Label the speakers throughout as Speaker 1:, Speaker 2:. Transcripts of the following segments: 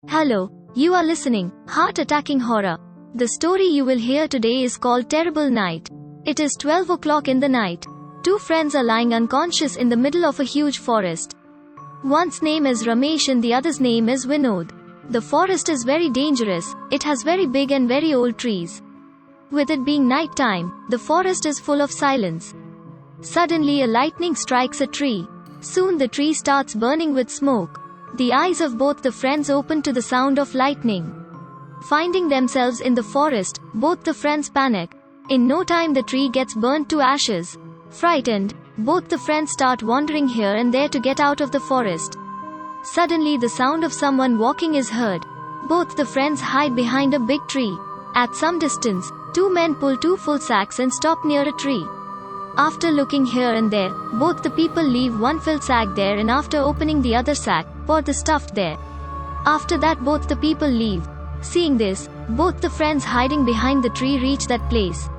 Speaker 1: Hello, you are listening, Heart-Attacking Horror. The story you will hear today is called Terrible Night. It is 12 o'clock in the night. Two friends are lying unconscious in the middle of a huge forest. One's name is Ramesh and the other's name is Vinod. The forest is very dangerous, it has very big and very old trees. With it being night time, the forest is full of silence. Suddenly a lightning strikes a tree. Soon the tree starts burning with smoke. The eyes of both the friends open to the sound of lightning. Finding themselves in the forest, both the friends panic. In no time the tree gets burnt to ashes. Frightened, both the friends start wandering here and there to get out of the forest. Suddenly the sound of someone walking is heard. Both the friends hide behind a big tree. At some distance, two men pull two full sacks and stop near a tree. After looking here and there, both the people leave one filled sack there and after opening the other sack, pour the stuff there. After that both the people leave. Seeing this, both the friends hiding behind the tree reach that place.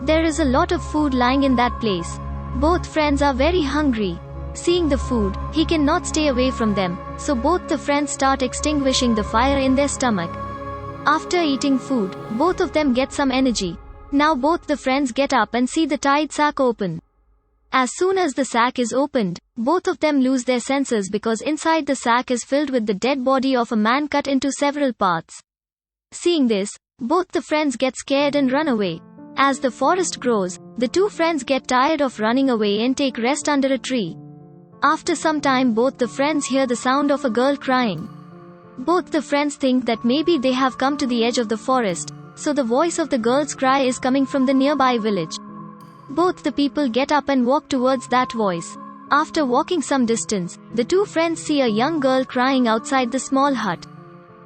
Speaker 1: There is a lot of food lying in that place. Both friends are very hungry. Seeing the food, he cannot stay away from them, so both the friends start extinguishing the fire in their stomach. After eating food, both of them get some energy. Now both the friends get up and see the tied sack open. As soon as the sack is opened, both of them lose their senses because inside the sack is filled with the dead body of a man cut into several parts. Seeing this, both the friends get scared and run away. As the forest grows, the two friends get tired of running away and take rest under a tree. After some time both the friends hear the sound of a girl crying. Both the friends think that maybe they have come to the edge of the forest, so the voice of the girl's cry is coming from the nearby village. Both the people get up and walk towards that voice. After walking some distance, the two friends see a young girl crying outside the small hut.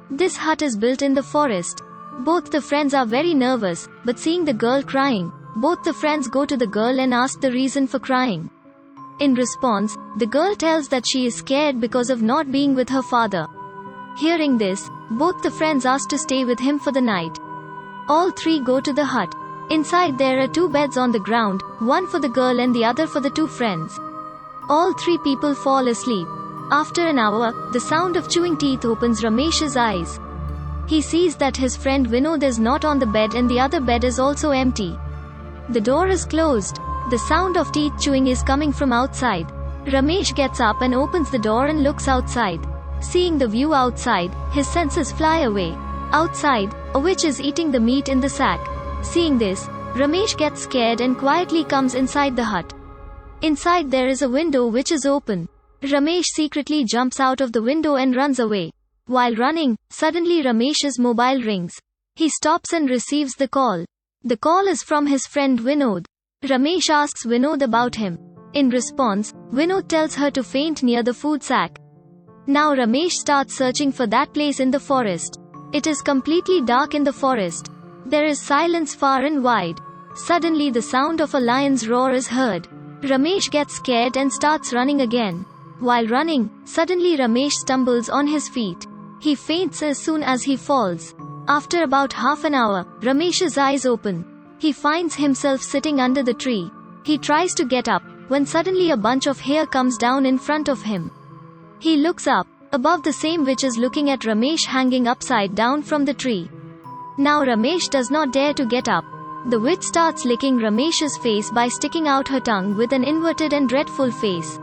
Speaker 1: This hut is built in the forest. Both the friends are very nervous, but seeing the girl crying, both the friends go to the girl and ask the reason for crying. In response, the girl tells that she is scared because of not being with her father. Hearing this, both the friends ask to stay with him for the night. All three go to the hut. Inside there are two beds on the ground, one for the girl and the other for the two friends. All three people fall asleep. After an hour, the sound of chewing teeth opens Ramesh's eyes. He sees that his friend Vinod is not on the bed and the other bed is also empty. The door is closed. The sound of teeth chewing is coming from outside. Ramesh gets up and opens the door and looks outside. Seeing the view outside, his senses fly away. Outside, a witch is eating the meat in the sack. Seeing this, Ramesh gets scared and quietly comes inside the hut. Inside there is a window which is open. Ramesh secretly jumps out of the window and runs away. While running, suddenly Ramesh's mobile rings. He stops and receives the call. The call is from his friend Vinod. Ramesh asks Vinod about him. In response, Vinod tells her to faint near the food sack. Now Ramesh starts searching for that place in the forest. It is completely dark in the forest. There is silence far and wide. Suddenly the sound of a lion's roar is heard. Ramesh gets scared and starts running again. While running, suddenly Ramesh stumbles on his feet. He faints as soon as he falls. After about half an hour, Ramesh's eyes open. He finds himself sitting under the tree. He tries to get up, when suddenly a bunch of hair comes down in front of him. He looks up. Above the same witch is looking at Ramesh hanging upside down from the tree. Now Ramesh does not dare to get up. The witch starts licking Ramesh's face by sticking out her tongue with an inverted and dreadful face.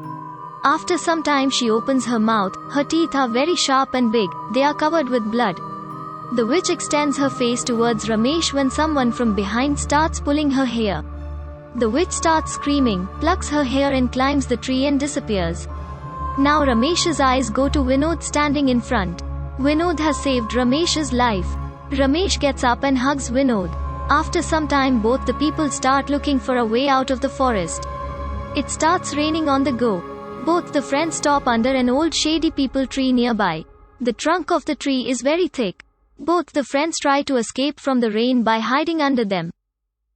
Speaker 1: After some time she opens her mouth, her teeth are very sharp and big, they are covered with blood. The witch extends her face towards Ramesh when someone from behind starts pulling her hair. The witch starts screaming, plucks her hair and climbs the tree and disappears. Now Ramesh's eyes go to Vinod standing in front. Vinod has saved Ramesh's life. Ramesh gets up and hugs Vinod. After some time both the people start looking for a way out of the forest. It starts raining on the go. Both the friends stop under an old shady peepal tree nearby. The trunk of the tree is very thick. Both the friends try to escape from the rain by hiding under them.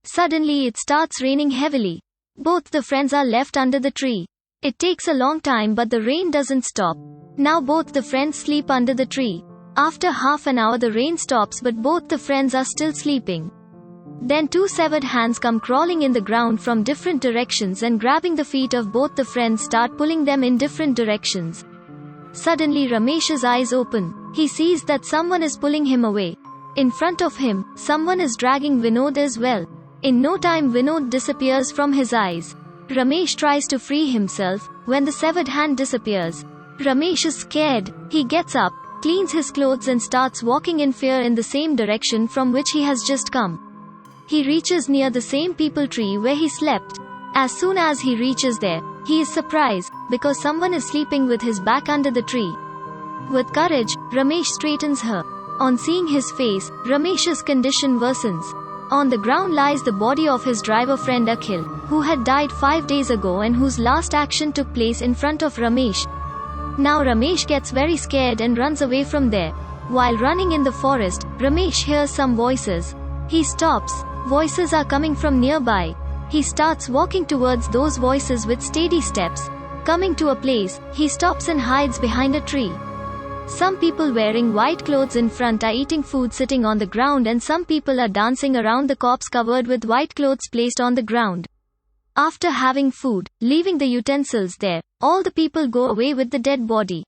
Speaker 1: Suddenly it starts raining heavily. Both the friends are left under the tree. It takes a long time but the rain doesn't stop. Now both the friends sleep under the tree. After half an hour the rain stops but both the friends are still sleeping. Then two severed hands come crawling in the ground from different directions and grabbing the feet of both the friends start pulling them in different directions. Suddenly Ramesh's eyes open. He sees that someone is pulling him away. In front of him, someone is dragging Vinod as well. In no time Vinod disappears from his eyes. Ramesh tries to free himself, when the severed hand disappears. Ramesh is scared. He gets up, cleans his clothes and starts walking in fear in the same direction from which he has just come. He reaches near the same peepal tree where he slept. As soon as he reaches there, he is surprised, because someone is sleeping with his back under the tree. With courage, Ramesh straightens her. On seeing his face, Ramesh's condition worsens. On the ground lies the body of his driver friend Akhil, who had died 5 days ago and whose last action took place in front of Ramesh. Now Ramesh gets very scared and runs away from there. While running in the forest, Ramesh hears some voices. He stops. Voices are coming from nearby. He starts walking towards those voices with steady steps. Coming to a place, he stops and hides behind a tree. Some people wearing white clothes in front are eating food sitting on the ground, and some people are dancing around the corpse covered with white clothes placed on the ground. After having food, leaving the utensils there, all the people go away with the dead body.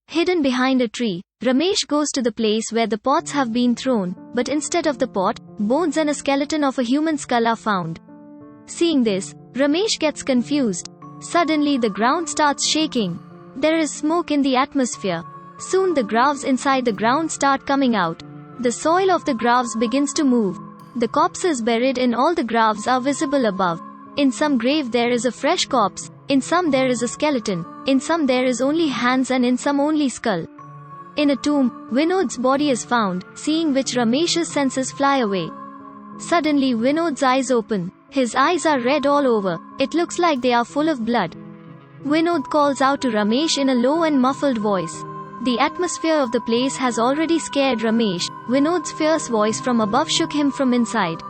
Speaker 1: Hidden behind a tree, Ramesh goes to the place where the pots have been thrown, but instead of the pot, bones and a skeleton of a human skull are found. Seeing this, Ramesh gets confused. Suddenly the ground starts shaking. There is smoke in the atmosphere. Soon the graves inside the ground start coming out. The soil of the graves begins to move. The corpses buried in all the graves are visible above. In some grave there is a fresh corpse, in some there is a skeleton, in some there is only hands and in some only skull. In a tomb, Vinod's body is found, seeing which Ramesh's senses fly away. Suddenly Vinod's eyes open. His eyes are red all over. It looks like they are full of blood. Vinod calls out to Ramesh in a low and muffled voice. The atmosphere of the place has already scared Ramesh. Vinod's fierce voice from above shook him from inside.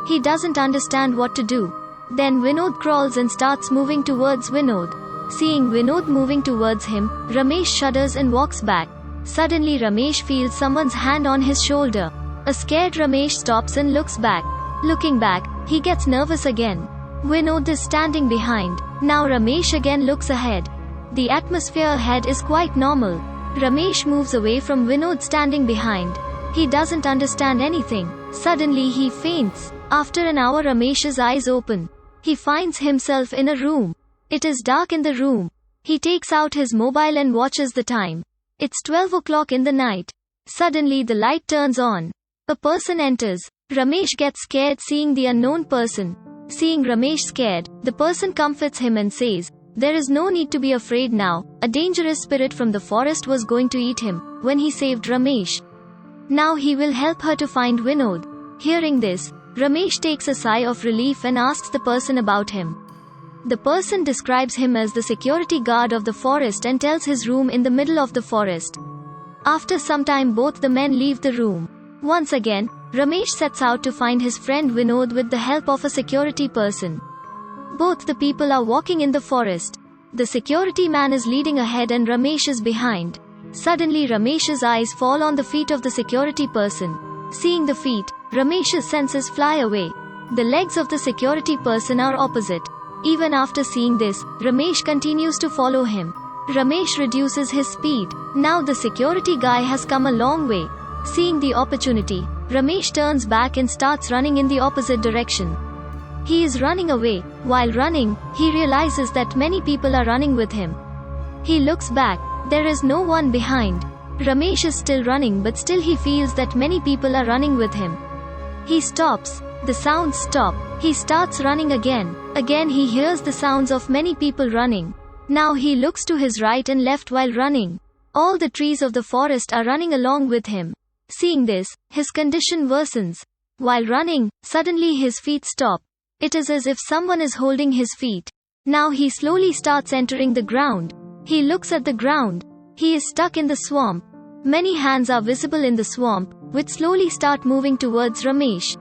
Speaker 1: He doesn't understand what to do. Then Vinod crawls and starts moving towards Vinod. Seeing Vinod moving towards him, Ramesh shudders and walks back. Suddenly Ramesh feels someone's hand on his shoulder. A scared Ramesh stops and looks back. Looking back, he gets nervous again. Vinod is standing behind. Now Ramesh again looks ahead. The atmosphere ahead is quite normal. Ramesh moves away from Vinod standing behind. He doesn't understand anything. Suddenly he faints. After an hour Ramesh's eyes open. He finds himself in a room. It is dark in the room. He takes out his mobile and watches the time. It's 12 o'clock in the night. Suddenly the light turns on. A person enters. Ramesh gets scared seeing the unknown person. Seeing Ramesh scared, the person comforts him and says, "There is no need to be afraid now. A dangerous spirit from the forest was going to eat him when he saved Ramesh. Now he will help her to find Vinod." Hearing this, Ramesh takes a sigh of relief and asks the person about him. The person describes him as the security guard of the forest and tells his room in the middle of the forest. After some time both the men leave the room. Once again, Ramesh sets out to find his friend Vinod with the help of a security person. Both the people are walking in the forest. The security man is leading ahead and Ramesh is behind. Suddenly Ramesh's eyes fall on the feet of the security person. Seeing the feet, Ramesh's senses fly away. The legs of the security person are opposite. Even after seeing this, Ramesh continues to follow him. Ramesh reduces his speed. Now the security guy has come a long way. Seeing the opportunity, Ramesh turns back and starts running in the opposite direction. He is running away. While running, he realizes that many people are running with him. He looks back. There is no one behind. Ramesh is still running, but still he feels that many people are running with him. He stops. The sounds stop. He starts running again. Again he hears the sounds of many people running. Now he looks to his right and left while running. All the trees of the forest are running along with him. Seeing this, his condition worsens. While running, suddenly his feet stop. It is as if someone is holding his feet. Now he slowly starts entering the ground. He looks at the ground. He is stuck in the swamp. Many hands are visible in the swamp, which slowly start moving towards Ramesh.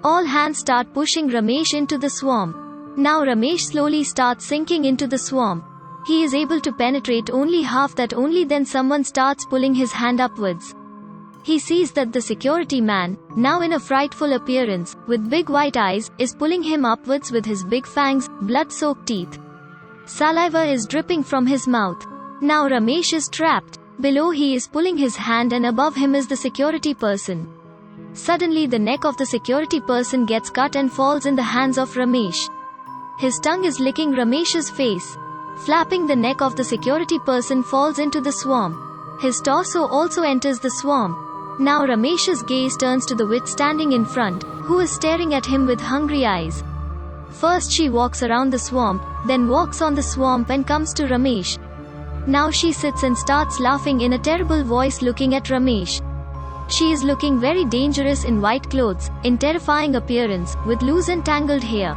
Speaker 1: All hands start pushing Ramesh into the swamp. Now Ramesh slowly starts sinking into the swamp. He is able to penetrate only half that, only then someone starts pulling his hand upwards. He sees that the security man, now in a frightful appearance, with big white eyes, is pulling him upwards with his big fangs, blood-soaked teeth. Saliva is dripping from his mouth. Now Ramesh is trapped. Below he is pulling his hand and above him is the security person. Suddenly the neck of the security person gets cut and falls in the hands of Ramesh. His tongue is licking Ramesh's face. Flapping the neck of the security person falls into the swamp. His torso also enters the swamp. Now Ramesh's gaze turns to the witch standing in front, who is staring at him with hungry eyes. First she walks around the swamp, then walks on the swamp and comes to Ramesh. Now she sits and starts laughing in a terrible voice looking at Ramesh. She is looking very dangerous in white clothes, in terrifying appearance, with loose and tangled hair.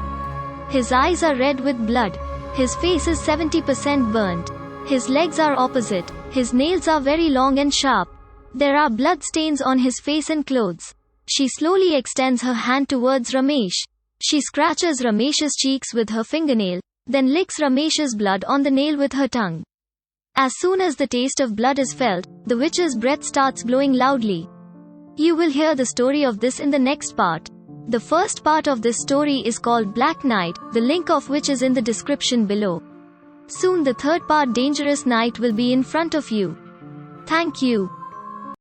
Speaker 1: His eyes are red with blood. His face is 70% burnt. His legs are opposite. His nails are very long and sharp. There are blood stains on his face and clothes. She slowly extends her hand towards Ramesh. She scratches Ramesh's cheeks with her fingernail, then licks Ramesh's blood on the nail with her tongue. As soon as the taste of blood is felt, the witch's breath starts blowing loudly. You will hear the story of this in the next part. The first part of this story is called Black Night, the link of which is in the description below. Soon the third part, Dangerous Night, will be in front of you. Thank you.